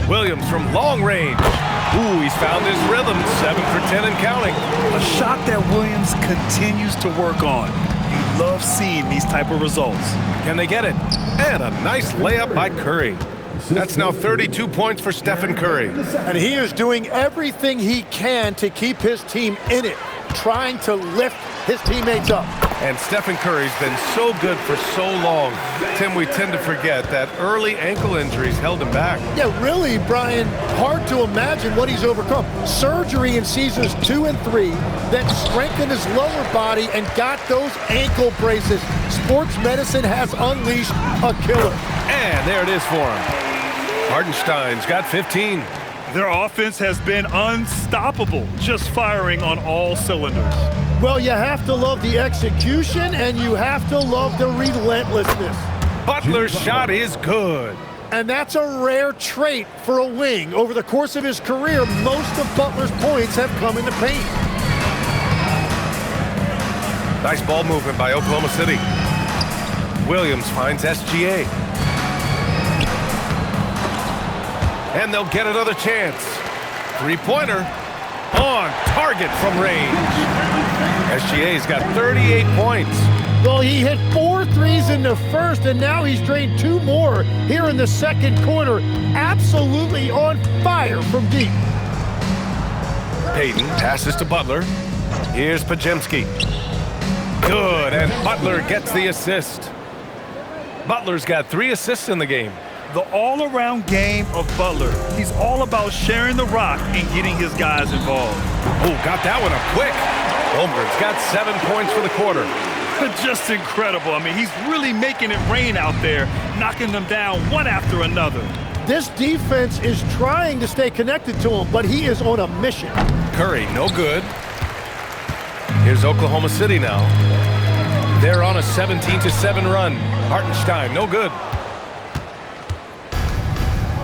Speaker 1: Williams from long range. Ooh, he's found his rhythm. 7 for 10 and counting.
Speaker 2: A shot that Williams continues to work on. You love seeing these type of results.
Speaker 1: Can they get it? And a nice layup by Curry. That's now 32 points for Stephen Curry.
Speaker 3: And he is doing everything he can to keep his team in it. trying to lift his teammates up.
Speaker 1: And Stephen Curry's been so good for so long. Tim, we tend to forget that early ankle injuries held him back.
Speaker 3: Yeah, really, Brian, hard to imagine what he's overcome. Surgery in seasons 2 and 3 that strengthened his lower body and got those ankle braces. Sports medicine has unleashed a killer.
Speaker 1: And there it is for him. Hartenstein's got 15.
Speaker 2: Their offense has been unstoppable, just firing on all cylinders.
Speaker 3: Well, you have to love the execution, and you have to love the relentlessness.
Speaker 1: Butler's shot is good.
Speaker 3: And that's a rare trait for a wing. Over the course of his career, most of Butler's points have come in the paint.
Speaker 1: Nice ball movement by Oklahoma City. Williams finds SGA. And they'll get another chance. Three-pointer on target from range. SGA's got 38 points.
Speaker 3: Well, he hit 4 threes in the first, and now he's drained 2 more here in the second quarter. Absolutely on fire from deep.
Speaker 1: Payton passes to Butler. Here's Podziemski. Good, and Butler gets the assist. Butler's got 3 assists in the game.
Speaker 2: The all-around game of Butler. He's all about sharing the rock and getting his guys involved.
Speaker 1: Oh, got that one up quick. Holmgren's got 7 points for the quarter.
Speaker 2: Just incredible. I mean, he's really making it rain out there, knocking them down one after another.
Speaker 3: This defense is trying to stay connected to him, but he is on a mission.
Speaker 1: Curry, no good. Here's Oklahoma City now. They're on a 17-7 run. Hartenstein, no good.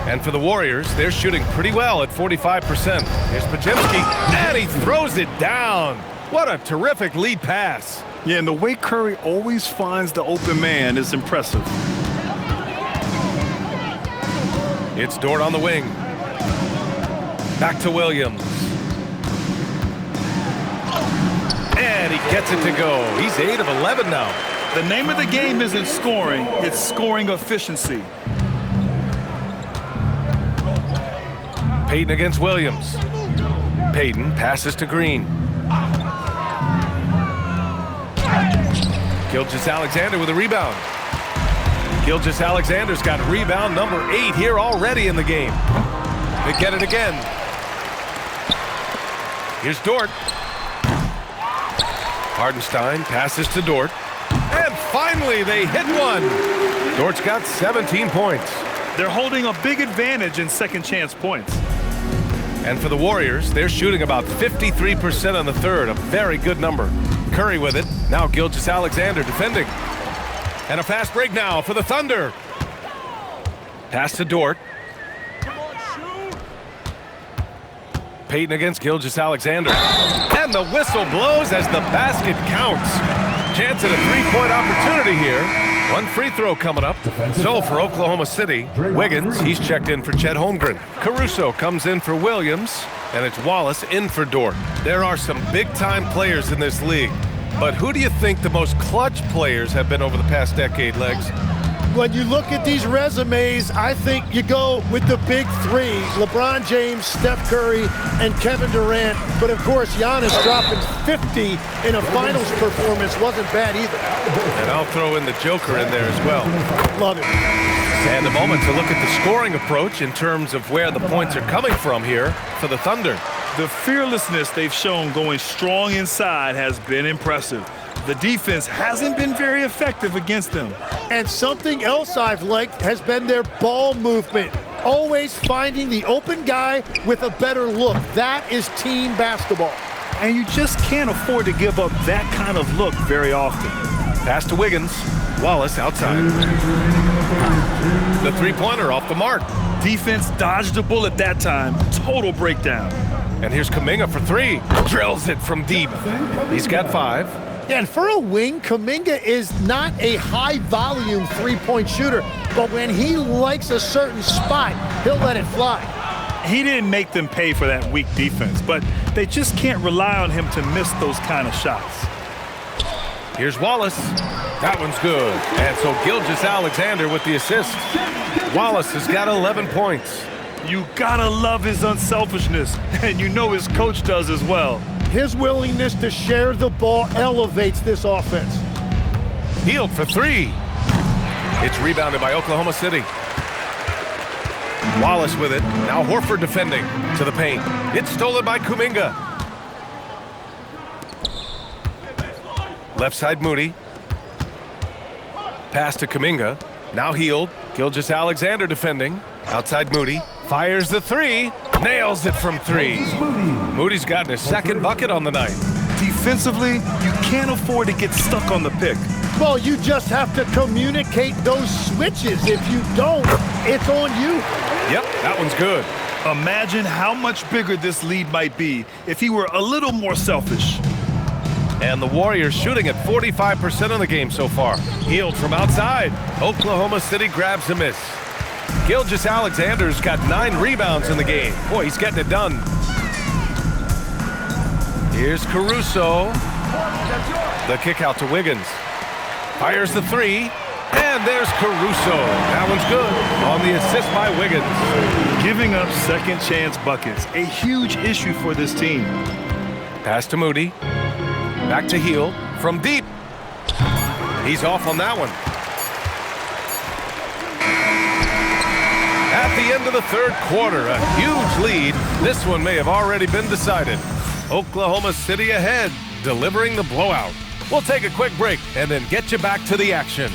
Speaker 1: And for the Warriors, they're shooting pretty well at 45%. Here's Podziemski, and he throws it down. What a terrific lead pass.
Speaker 2: Yeah, and the way Curry always finds the open man is impressive.
Speaker 1: It's Dort on the wing. Back to Williams. And he gets it to go. He's 8 of 11 now.
Speaker 2: The name of the game isn't scoring, it's scoring efficiency.
Speaker 1: Payton against Williams. Payton passes to Green. Gilgeous-Alexander with a rebound. Gilgeous-Alexander's got rebound number 8 here already in the game. They get it again. Here's Dort. Hartenstein passes to Dort. And finally they hit one. Dort's got 17 points.
Speaker 2: They're holding a big advantage in second chance points.
Speaker 1: And for the Warriors, they're shooting about 53% on the third, a very good number. Curry with it. Now Gilgeous-Alexander defending. And a fast break now for the Thunder. Pass to Dort. Payton against Gilgeous-Alexander. And the whistle blows as the basket counts. Chance at a three-point opportunity here. One free throw coming up. So for Oklahoma City, Wiggins, he's checked in for Chet Holmgren. Caruso comes in for Williams, and it's Wallace in for Dort. There are some big-time players in this league, but who do you think the most clutch players have been over the past decade, Legs?
Speaker 3: When you look at these resumes, I think you go with the big 3, LeBron James, Steph Curry, and Kevin Durant. But of course, Giannis dropping 50 in a finals performance wasn't bad either.
Speaker 1: And I'll throw in the Joker in there as well.
Speaker 3: Love it.
Speaker 1: And a moment to look at the scoring approach in terms of where the points are coming from here for the Thunder.
Speaker 2: The fearlessness they've shown going strong inside has been impressive. The defense hasn't been very effective against them.
Speaker 3: And something else I've liked has been their ball movement. Always finding the open guy with a better look. That is team basketball.
Speaker 2: And you just can't afford to give up that kind of look very often.
Speaker 1: Pass to Wiggins. Wallace outside. The three-pointer off the mark.
Speaker 2: Defense dodged a bullet that time. Total breakdown.
Speaker 1: And here's Kuminga for 3. Drills it from deep. He's got 5.
Speaker 3: Yeah, and for a wing, Kuminga is not a high-volume three-point shooter, but when he likes a certain spot, he'll let it fly.
Speaker 2: He didn't make them pay for that weak defense, but they just can't rely on him to miss those kind of shots.
Speaker 1: Here's Wallace. That one's good. And so Gilgeous-Alexander with the assist. Wallace has got 11 points.
Speaker 2: You gotta love his unselfishness, and you know his coach does as well.
Speaker 3: His willingness to share the ball elevates this offense.
Speaker 1: Hield for three. It's rebounded by Oklahoma City. Wallace with it. Now Horford defending to the paint. It's stolen by Kuminga. Left side Moody. Pass to Kuminga. Now Hield. Gilgeous-Alexander defending. Outside Moody. Fires the three. Nails it from three. Moody's gotten his second bucket on the night.
Speaker 2: Defensively, you can't afford to get stuck on the pick.
Speaker 3: Well, you just have to communicate those switches. If you don't, it's on you.
Speaker 1: Yep, that one's good.
Speaker 2: Imagine how much bigger this lead might be if he were a little more selfish.
Speaker 1: And the Warriors shooting at 45% of the game so far. Hield from outside. Oklahoma City grabs a miss. Gilgeous-Alexander's got 9 rebounds in the game. Boy, he's getting it done. Here's Caruso. The kick out to Wiggins. Fires the three. And there's Caruso. That one's good on the assist by Wiggins.
Speaker 2: Giving up second chance buckets, a huge issue for this team.
Speaker 1: Pass to Moody. Back to Hield from deep. He's off on that one. At the end of the third quarter, a huge lead. This one may have already been decided. Oklahoma City ahead, delivering the blowout. We'll take a quick break and then get you back to the action.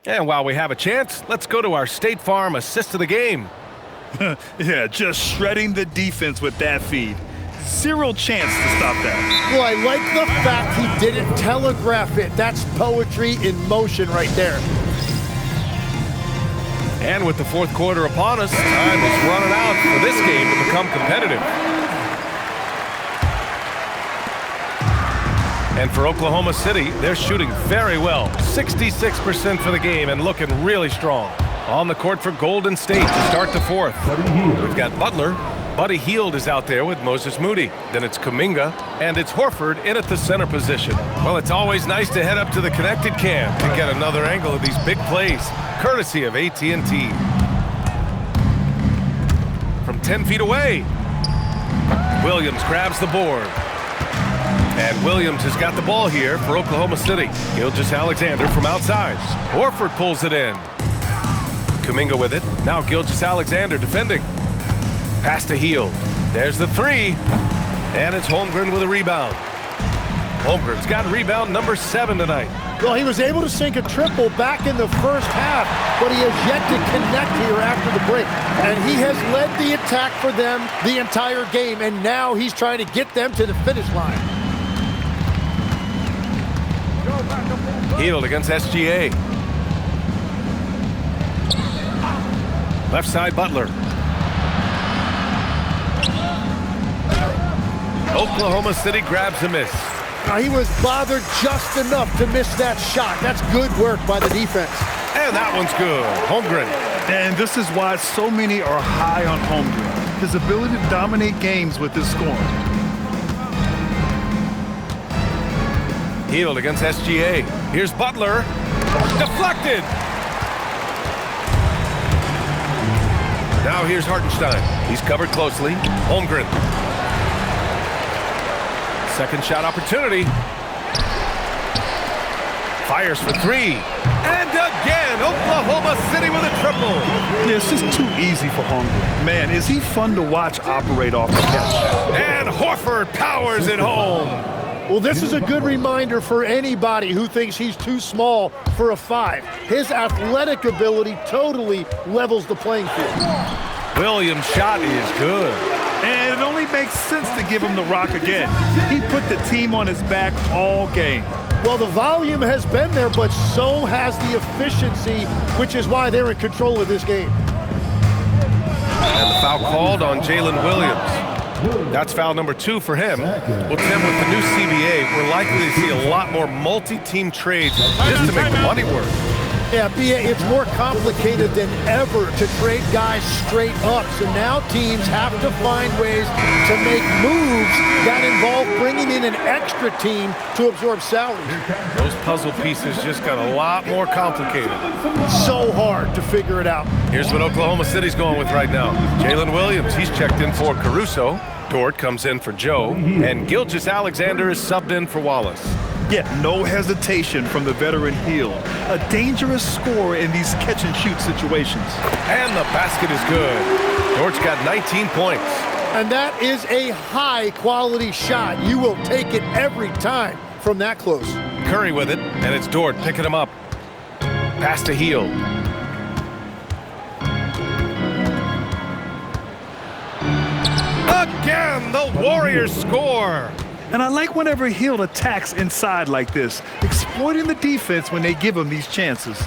Speaker 1: And while we have a chance, let's go to our State Farm assist of the game.
Speaker 2: Yeah, just shredding the defense with that feed. Zero chance to stop that.
Speaker 3: Well, I like the fact he didn't telegraph it. That's poetry in motion right there.
Speaker 1: And with the fourth quarter upon us, time is running out for this game to become competitive. And for Oklahoma City, they're shooting very well. 66% for the game and looking really strong. On the court for Golden State to start the fourth. We've got Butler. Buddy Hield is out there with Moses Moody. Then it's Kuminga, and it's Horford in at the center position. Well, it's always nice to head up to the connected cam to get another angle of these big plays, courtesy of AT&T. From 10 feet away, Williams grabs the board. And Williams has got the ball here for Oklahoma City. Gilgeous-Alexander from outside. Horford pulls it in. Kuminga with it. Now Gilgeous-Alexander defending. Pass to Hield. There's the three. And it's Holmgren with a rebound. Holmgren's got rebound number 7 tonight.
Speaker 3: Well, he was able to sink a triple back in the first half, but he has yet to connect here after the break. And he has led the attack for them the entire game, and now he's trying to get them to the finish line.
Speaker 1: Hield against SGA. Left side Butler. Oklahoma City grabs a miss.
Speaker 3: Now, he was bothered just enough to miss that shot. That's good work by the defense.
Speaker 1: And that one's good. Holmgren.
Speaker 2: And this is why so many are high on Holmgren. His ability to dominate games with his scoring.
Speaker 1: Hield against SGA. Here's Butler. Deflected. Now here's Hartenstein. He's covered closely. Holmgren. Second shot opportunity. Fires for three. And again, Oklahoma City with a triple.
Speaker 2: This is too easy for Holmgren. Man, is he fun to watch operate off the catch.
Speaker 1: And Horford powers it home.
Speaker 3: Well, this is a good reminder for anybody who thinks he's too small for a 5. His athletic ability totally levels the playing field.
Speaker 1: Williams' shot is good.
Speaker 2: And it only makes sense to give him the rock again. He put the team on his back all game.
Speaker 3: Well, the volume has been there, but so has the efficiency, which is why they're in control of this game.
Speaker 1: And the foul called on Jalen Williams. That's foul number 2 for him. Well, Tim, with the new CBA, we're likely to see a lot more multi-team trades just to make the money work.
Speaker 3: Yeah, it's more complicated than ever to trade guys straight up. So now teams have to find ways to make moves that involve bringing in an extra team to absorb salaries.
Speaker 1: Those puzzle pieces just got a lot more complicated.
Speaker 3: So hard to figure it out.
Speaker 1: Here's what Oklahoma City's going with right now. Jalen Williams, he's checked in for Caruso. Dort comes in for Joe. And Gilgeous-Alexander is subbed in for Wallace.
Speaker 2: Yeah, no hesitation from the veteran Hield. A dangerous scorer in these catch-and-shoot situations.
Speaker 1: And the basket is good. Dort's got 19 points.
Speaker 3: And that is a high-quality shot. You will take it every time from that close.
Speaker 1: Curry with it, and it's Dort picking him up. Pass to Hield. Again, the Warriors score.
Speaker 2: And I like whenever Hield attacks inside like this, exploiting the defense when they give him these chances.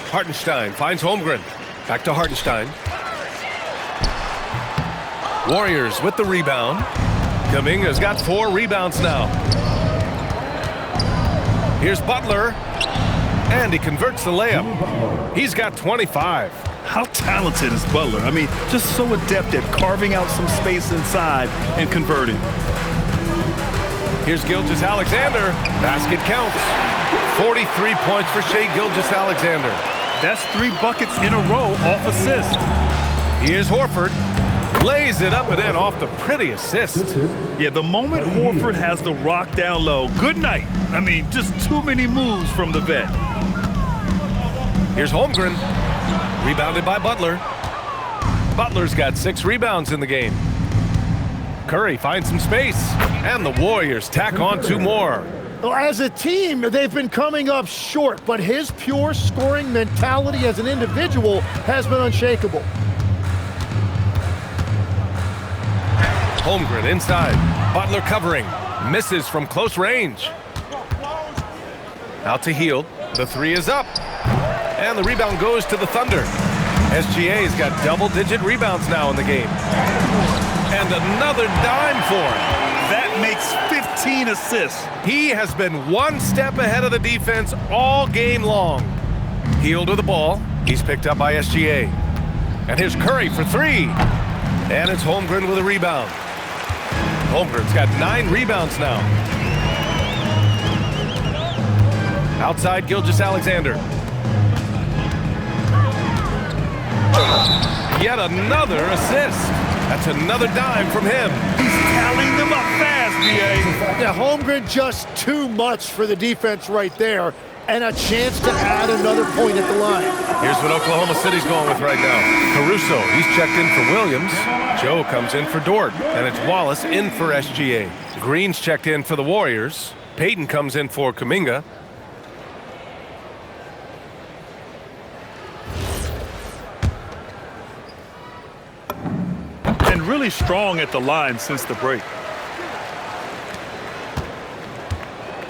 Speaker 1: Hartenstein finds Holmgren. Back to Hartenstein. Warriors with the rebound. Kuminga's got 4 rebounds now. Here's Butler. And he converts the layup. He's got 25.
Speaker 2: How talented is Butler? I mean, just so adept at carving out some space inside and converting.
Speaker 1: Here's Gilgeous-Alexander. Basket counts. 43 points for Shai Gilgeous-Alexander.
Speaker 2: That's 3 buckets in a row off assist.
Speaker 1: Here's Horford. Lays it up and in off the pretty assist.
Speaker 2: Yeah, the moment Horford has the rock down low, good night. I mean, just too many moves from the vet.
Speaker 1: Here's Holmgren. Rebounded by Butler. Butler's got 6 rebounds in the game. Curry finds some space. And the Warriors tack on 2 more.
Speaker 3: Well, as a team, they've been coming up short, but his pure scoring mentality as an individual has been unshakable.
Speaker 1: Holmgren inside. Butler covering. Misses from close range. Out to Hield. The 3 is up. And the rebound goes to the Thunder. SGA's got double-digit rebounds now in the game. And another dime for him.
Speaker 2: That makes 15 assists.
Speaker 1: He has been one step ahead of the defense all game long. Hield with the ball. He's picked up by SGA. And here's Curry for 3. And it's Holmgren with a rebound. Holmgren's got 9 rebounds now. Outside Gilgeous-Alexander. Yet another assist. That's another dime from him.
Speaker 2: He's tallying them up fast, B.A.
Speaker 3: Yeah, Holmgren just too much for the defense right there, and a chance to add another point at the line.
Speaker 1: Here's what Oklahoma City's going with right now. Caruso, he's checked in for Williams. Joe comes in for Dort, and it's Wallace in for SGA. Green's checked in for the Warriors. Payton comes in for Kuminga.
Speaker 2: And really strong at the line since the break.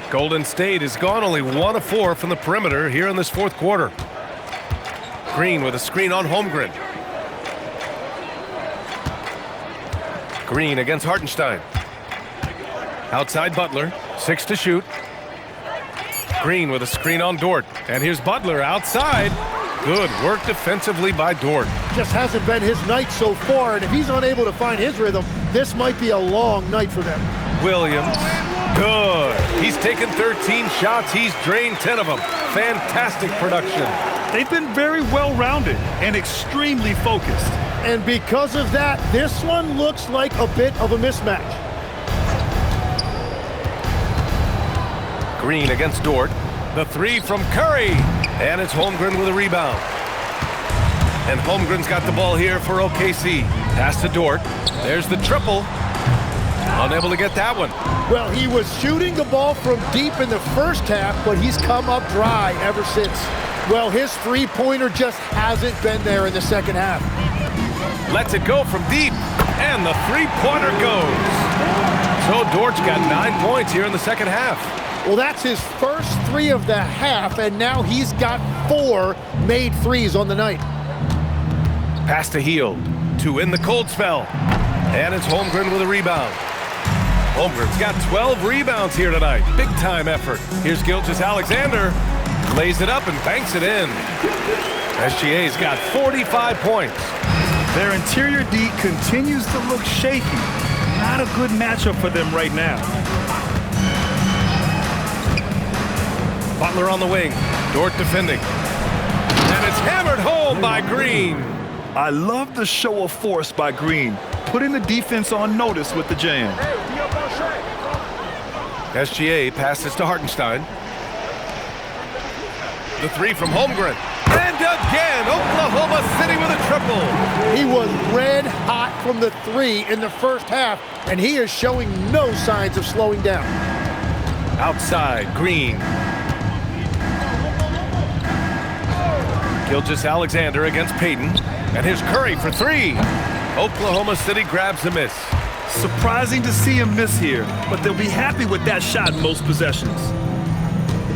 Speaker 1: Golden State has gone only 1 of 4 from the perimeter here in this 4th quarter. Green with a screen on Holmgren. Green against Hartenstein. Outside Butler, 6 to shoot. Green with a screen on Dort. And here's Butler outside. Good work defensively by Dort.
Speaker 3: Just hasn't been his night so far, and if he's unable to find his rhythm, this might be a long night for them.
Speaker 1: Williams, good. He's taken 13 shots. He's drained 10 of them. Fantastic production.
Speaker 2: They've been very well-rounded and extremely focused.
Speaker 3: And because of that, this one looks like a bit of a mismatch.
Speaker 1: Green against Dort. The 3 from Curry. And it's Holmgren with a rebound. And Holmgren's got the ball here for OKC. Pass to Dort. There's the triple. Unable to get that one.
Speaker 3: Well, he was shooting the ball from deep in the first half, but he's come up dry ever since. Well, his three-pointer just hasn't been there in the second half.
Speaker 1: Lets it go from deep. And the three-pointer goes. So Dort's got 9 points here in the second half.
Speaker 3: Well, that's his first 3 of the half, and now he's got 4 made threes on the night.
Speaker 1: Pass to Hield. To end the cold spell. And it's Holmgren with a rebound. Holmgren's got 12 rebounds here tonight. Big-time effort. Here's Gilgeous-Alexander. Lays it up and banks it in. SGA's got 45 points.
Speaker 2: Their interior D continues to look shaky. Not a good matchup for them right now.
Speaker 1: Butler on the wing. Dort defending. And it's hammered home by Green.
Speaker 2: I love the show of force by Green, putting the defense on notice with the jam.
Speaker 1: SGA passes to Hartenstein. The three from Holmgren. And again, Oklahoma City with a triple.
Speaker 3: He was red hot from the three in the first half, and he is showing no signs of slowing down.
Speaker 1: Outside, Green. Gilgeous-Alexander against Payton. And here's Curry for three. Oklahoma City grabs the miss.
Speaker 2: Surprising to see him miss here, but they'll be happy with that shot in most possessions.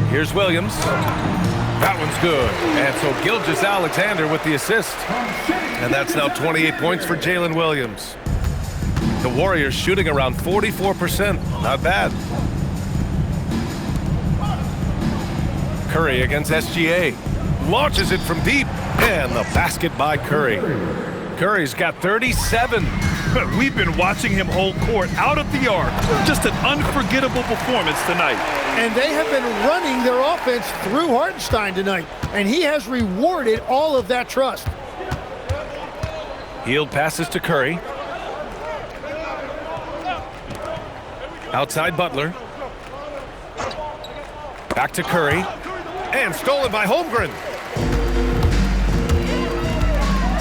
Speaker 1: Here's Williams. That one's good. And so Gilgeous-Alexander with the assist. And that's now 28 points for Jalen Williams. The Warriors shooting around 44%. Not bad. Curry against SGA. Launches it from deep. And the basket by Curry. Curry's got 37.
Speaker 2: We've been watching him hold court out of the arc. Just an unforgettable performance tonight.
Speaker 3: And they have been running their offense through Hartenstein tonight, and he has rewarded all of that trust.
Speaker 1: Hield passes to Curry. Outside Butler. Back to Curry. And stolen by Holmgren.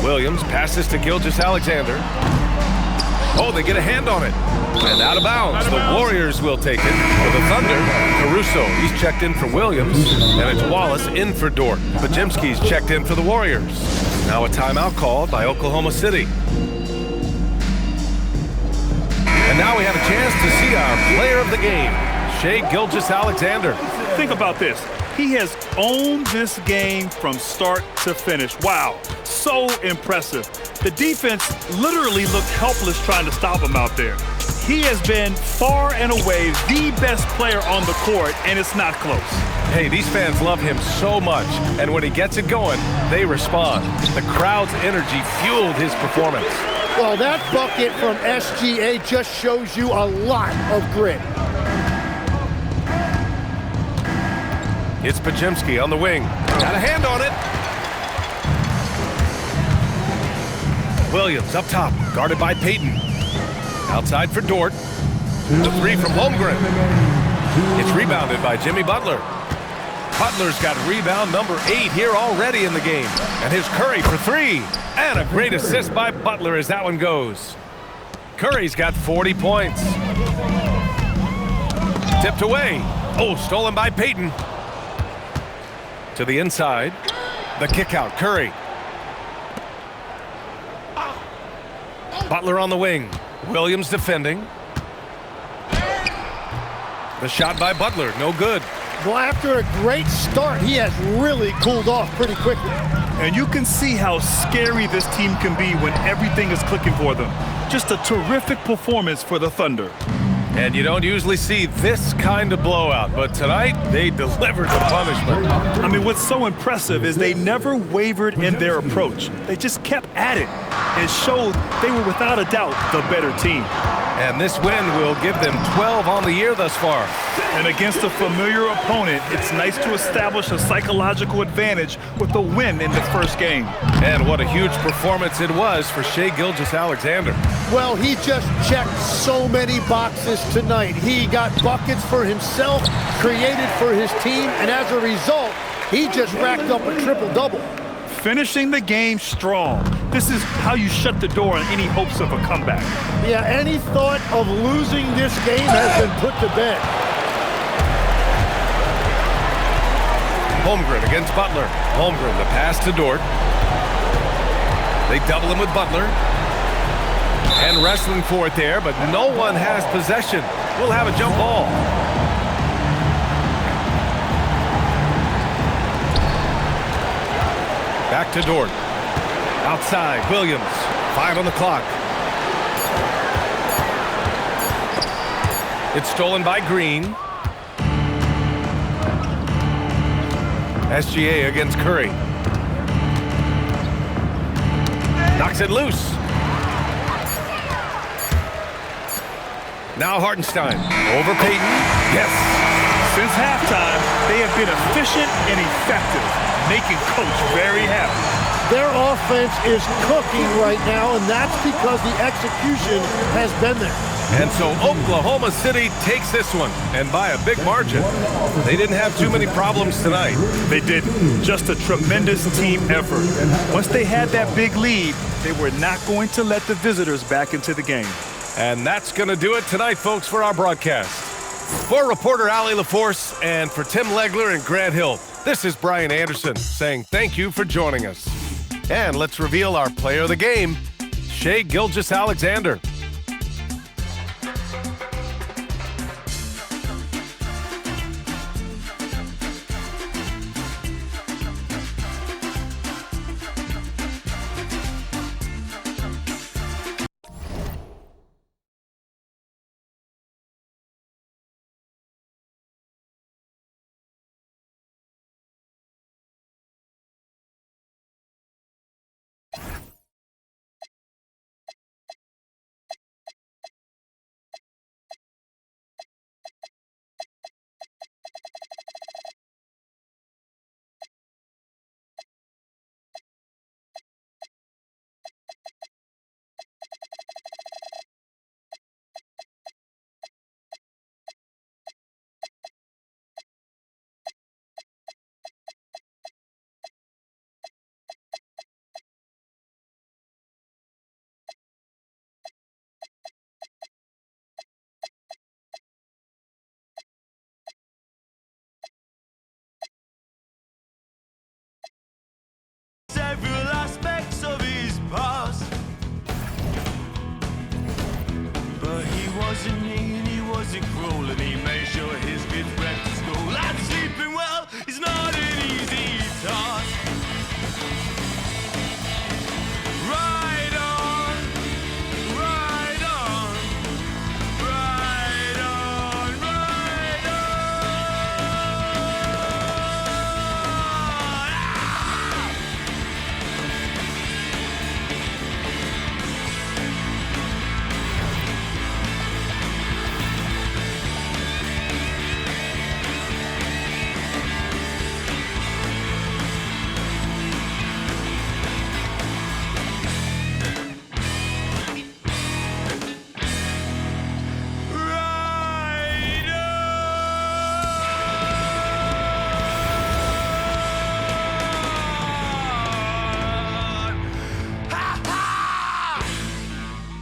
Speaker 1: Williams passes to Gilgeous-Alexander. Oh, they get a hand on it. And out of bounds. The Warriors will take it. For the Thunder, Caruso, he's checked in for Williams. And it's Wallace in for Dort. Podziemski's checked in for the Warriors. Now a timeout called by Oklahoma City. And now we have a chance to see our player of the game, Shai Gilgeous-Alexander.
Speaker 2: Think about this. He has owned this game from start to finish. Wow, so impressive. The defense literally looked helpless trying to stop him out there. He has been far and away the best player on the court, and it's not close.
Speaker 1: Hey, these fans love him so much, and when he gets it going, they respond. The crowd's energy fueled his performance.
Speaker 3: Well, that bucket from SGA just shows you a lot of grit.
Speaker 1: It's Podziemski on the wing. Got a hand on it. Williams up top, guarded by Payton. Outside for Dort. The three from Holmgren. It's rebounded by Jimmy Butler. Butler's got rebound number 8 here already in the game. And here's Curry for three. And a great assist by Butler as that one goes. Curry's got 40 points. Tipped away. Oh, stolen by Payton. To the inside. The kick out, Curry. Butler on the wing. Williams defending. The shot by Butler, no good.
Speaker 3: Well, after a great start, he has really cooled off pretty quickly.
Speaker 2: And you can see how scary this team can be when everything is clicking for them. Just a terrific performance for the Thunder.
Speaker 1: And you don't usually see this kind of blowout, but tonight they delivered the punishment.
Speaker 2: I mean, what's so impressive is they never wavered in their approach. They just kept at it and showed they were without a doubt the better team.
Speaker 1: And this win will give them 12 on the year thus far.
Speaker 2: And against a familiar opponent, it's nice to establish a psychological advantage with a win in the first game.
Speaker 1: And what a huge performance it was for Shai Gilgeous-Alexander.
Speaker 3: Well, he just checked so many boxes tonight. He got buckets for himself, created for his team, and as a result, he just racked up a triple-double.
Speaker 2: Finishing the game strong. This is how you shut the door on any hopes of a comeback.
Speaker 3: Yeah, any thought of losing this game has been put to bed.
Speaker 1: Holmgren against Butler. Holmgren, the pass to Dort. They double him with Butler. And wrestling for it there, but no one has possession. We'll have a jump ball. Back to Dort. Outside, Williams. 5 on the clock. It's stolen by Green. SGA against Curry. Knocks it loose. Now Hartenstein over Payton. Yes.
Speaker 2: Since halftime, they have been efficient and effective, making Coach very happy.
Speaker 3: Their offense is cooking right now, and that's because the execution has been there.
Speaker 1: And so Oklahoma City takes this one, and by a big margin. They didn't have too many problems tonight.
Speaker 2: They didn't. Just a tremendous team effort. Once they had that big lead, they were not going to let the visitors back into the game.
Speaker 1: And that's going to do it tonight, folks, for our broadcast. For reporter Allie LaForce and for Tim Legler and Grant Hill, this is Brian Anderson saying thank you for joining us. And let's reveal our player of the game, Shai Gilgeous-Alexander.